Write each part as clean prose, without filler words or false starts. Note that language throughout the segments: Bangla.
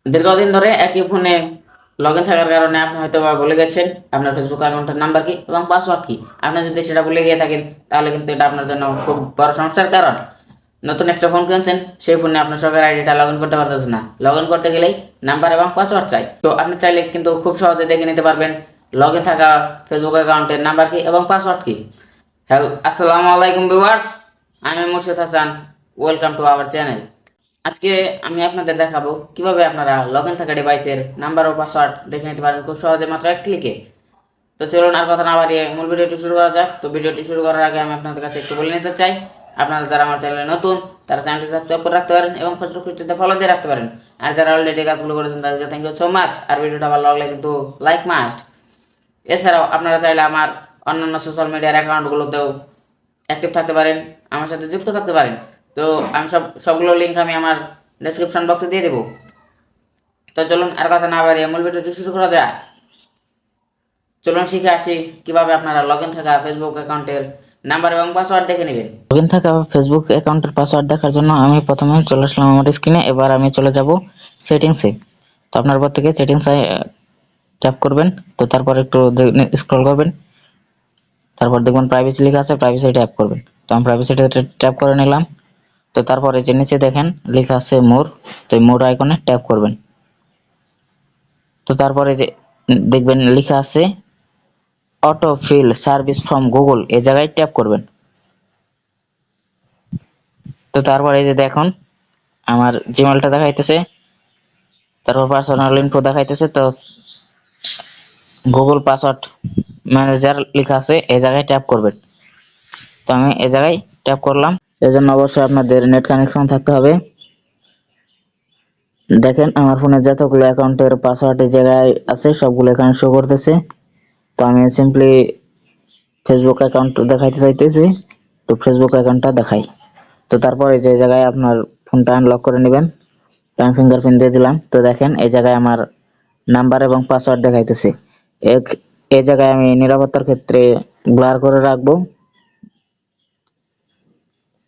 দীর্ঘদিন ধরে একই ফোনে লগ ইন থাকার কারণে আপনি হয়তো বা ভুলে গেছেন আপনার ফেসবুক অ্যাকাউন্টের নাম্বার কি এবং পাসওয়ার্ড কি। আপনি যদি সেটা ভুলে গিয়ে থাকেন তাহলে কিন্তু এটা আপনার জন্য খুব বড় সমস্যার কারণ। নতুন একটা ফোন কিনছেন, সেই ফোনে আপনার শখের আইডিটা লগ ইন করতে পারতেছেন না। লগ ইন করতে গেলেই নাম্বার এবং পাসওয়ার্ড চাই। তো আপনি চাইলে কিন্তু খুব সহজে দেখে নিতে পারবেন লগ ইন থাকা ফেসবুক অ্যাকাউন্টের নাম্বার কি এবং পাসওয়ার্ড কি। হ্যালো, আসসালামু আলাইকুম ভিউয়ার্স, আমি মুর্শিদ Hasan. Welcome to our channel. আজকে আমি আপনাদের দেখাবো কিভাবে আপনারা লগ ইন থাকা ডিভাইসের নাম্বার ও পাসওয়ার্ড দেখে নিতে পারেন খুব সহজে মাত্র এক ক্লিকে। তো চলুন আর কথা না বাড়িয়ে মূল ভিডিওটি শুরু করা যাক। তো ভিডিওটি শুরু করার আগে আমি আপনাদের কাছে একটু বলে নিতে চাই, আপনারা যারা আমার চ্যানেলে নতুন তারা চ্যানেলটি সাবস্ক্রাইব করে রাখতে পারেন এবং ফেসবুক পেজটিতে ফলো দিয়ে রাখতে পারেন। আর যারা অলরেডি কাজগুলো করেছেন তাদেরকে থ্যাংক ইউ সো মাচ। আর ভিডিওটা ভালো লাগলে কিন্তু লাইক মাস্ট। এছাড়াও আপনারা চাইলে আমার অন্যান্য সোশ্যাল মিডিয়ার অ্যাকাউন্টগুলোতেও অ্যাক্টিভ থাকতে পারেন, আমার সাথে যুক্ত থাকতে পারেন। তো আমি সবগুলো লিঙ্ক আমি আমার ডেসক্রিপশন বক্সে দিয়ে দেবো। তো চলুন আর কথা না বাড়িয়ে মূল ভিডিওটি শুরু করা যায়। চলুন শিখে আসি কিভাবে আপনারা লগ ইন থাকা ফেসবুক অ্যাকাউন্টের নাম্বার এবং পাসওয়ার্ড দেখে নেবেন। লগ ইন থাকা ফেসবুক অ্যাকাউন্টের পাসওয়ার্ড দেখার জন্য আমি প্রথমে চলে আসলাম আমার স্ক্রিনে। এবার আমি চলে যাব সেটিংসে। তো আপনার পর থেকে সেটিংসে ট্যাপ করবেন। তো তারপর একটু স্ক্রল করবেন, তারপর দেখবেন প্রাইভেসি লেখা আছে, প্রাইভেসি ট্যাপ করবেন। তো আমি প্রাইভেসিতে ট্যাপ করে নিলাম। তো তারপরে যে নিচে দেখেন লেখা আছে মোর, তো মোর আইকনে ট্যাপ করবেন। তো তারপরে যে দেখবেন লেখা আছে auto feel service from Google, এই জায়গায় ট্যাপ করবেন। তো তারপরে এই যে দেখুন আমার জিমেলটা দেখাইতেছে, তারপর পার্সোনাল ইনফো দেখাইতেছে। তো গুগল পাসওয়ার্ড ম্যানেজার লেখা আছে, এই জায়গায় ট্যাপ করবেন। তো আমি এই জায়গায় ট্যাপ করলাম। এর জন্য অবশ্যই আপনাদের নেট কানেকশন থাকতে হবে। দেখেন আমার ফোনে যতগুলো অ্যাকাউন্টের পাসওয়ার্ড এই জায়গায় আছে সবগুলো এখানে শো করতেছে। তো আমি সিম্পলি ফেসবুক অ্যাকাউন্ট দেখাইতে চাইতেছি, তো ফেসবুক অ্যাকাউন্টটা দেখাই। তো তারপরে যে জায়গায় আপনার ফোনটা আনলক করে নেবেন, তো আমি ফিঙ্গারপ্রিন্ট দিয়ে দিলাম। তো দেখেন এই জায়গায় আমার নাম্বার এবং পাসওয়ার্ড দেখাইতেছে। এই জায়গায় আমি নিরাপত্তার ক্ষেত্রে ব্লার করে রাখবো।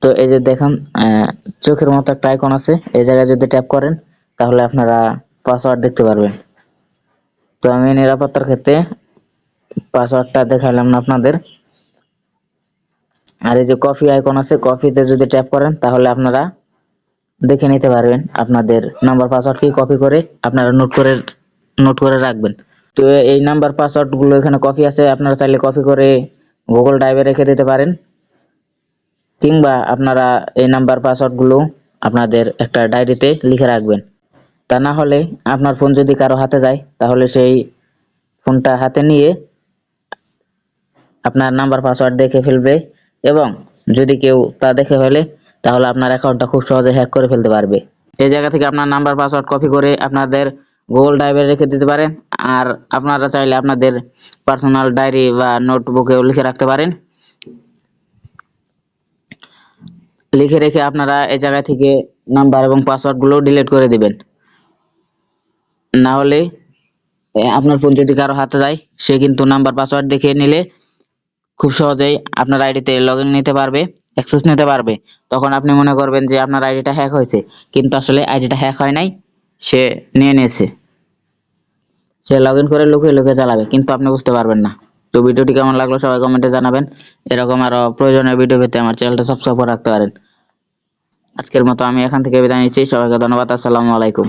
তো এই যে দেখেন চোখের মতো একটা আইকন আছে, এই জায়গায় যদি ট্যাপ করেন তাহলে আপনারা পাসওয়ার্ড দেখতে পারবেন। তো আমি নিরাপত্তার ক্ষেত্রে পাসওয়ার্ডটা দেখালাম না আপনাদের। আর এই যে কপি আইকন আছে, কপিতে যদি ট্যাপ করেন তাহলে আপনারা দেখে নিতে পারবেন আপনাদের নাম্বার পাসওয়ার্ড কি কপি করে আপনারা নোট করে রাখবেন। তো এই নাম্বার পাসওয়ার্ড গুলো এখানে কপি আছে, আপনারা চাইলে কপি করে গুগল ড্রাইভে রেখে দিতে পারেন, কিংবা আপনারা এই নাম্বার পাসওয়ার্ড গুলো আপনাদের একটা ডায়েরিতে লিখে রাখবেন। তা না হলে আপনার ফোন যদি কারো হাতে যায় তাহলে সেই ফোনটা হাতে নিয়ে আপনার নাম্বার পাসওয়ার্ড দেখে ফেলবে, এবং যদি কেউ তা দেখে ফেলে তাহলে আপনার অ্যাকাউন্টটা খুব সহজে হ্যাক করে ফেলতে পারবে। এই জায়গা থেকে আপনার নাম্বার পাসওয়ার্ড কপি করে আপনাদের গুগল ড্রাইভে রেখে দিতে পারেন। আর আপনারা চাইলে আপনাদের পার্সোনাল ডায়েরি বা নোটবুকেও লিখে রাখতে পারেন। লিখে রেখে আপনারা এই জায়গা থেকে নাম্বার এবং পাসওয়ার্ড গুলো ডিলিট করে দিবেন। না হলে আপনার ফোন যদি কারো হাতে যায় সে কিন্তু নাম্বার পাসওয়ার্ড দেখে নিলে খুব সহজেই আপনার আইডিতে লগইন নিতে পারবে, অ্যাক্সেস নিতে পারবে। তখন আপনি মনে করবেন যে আপনার আইডিটা হ্যাক হয়েছে, কিন্তু আসলে আইডিটা হ্যাক হয় নাই, সে নিয়ে নিয়েছে। সে লগইন করে লুকিয়ে লুকিয়ে চালাবে, কিন্তু আপনি বুঝতে পারবেন না। তো ভিডিওটি কেমন লাগলো সবাই কমেন্টে জানাবেন। এরকম আরো প্রয়োজনীয় ভিডিও পেতে আমার চ্যানেলটা সাবস্ক্রাইব করে রাখতে পারেন। আজকের মতো আমি এখান থেকে বিদায় নিচ্ছি। সবাইকে ধন্যবাদ। আসসালামু আলাইকুম।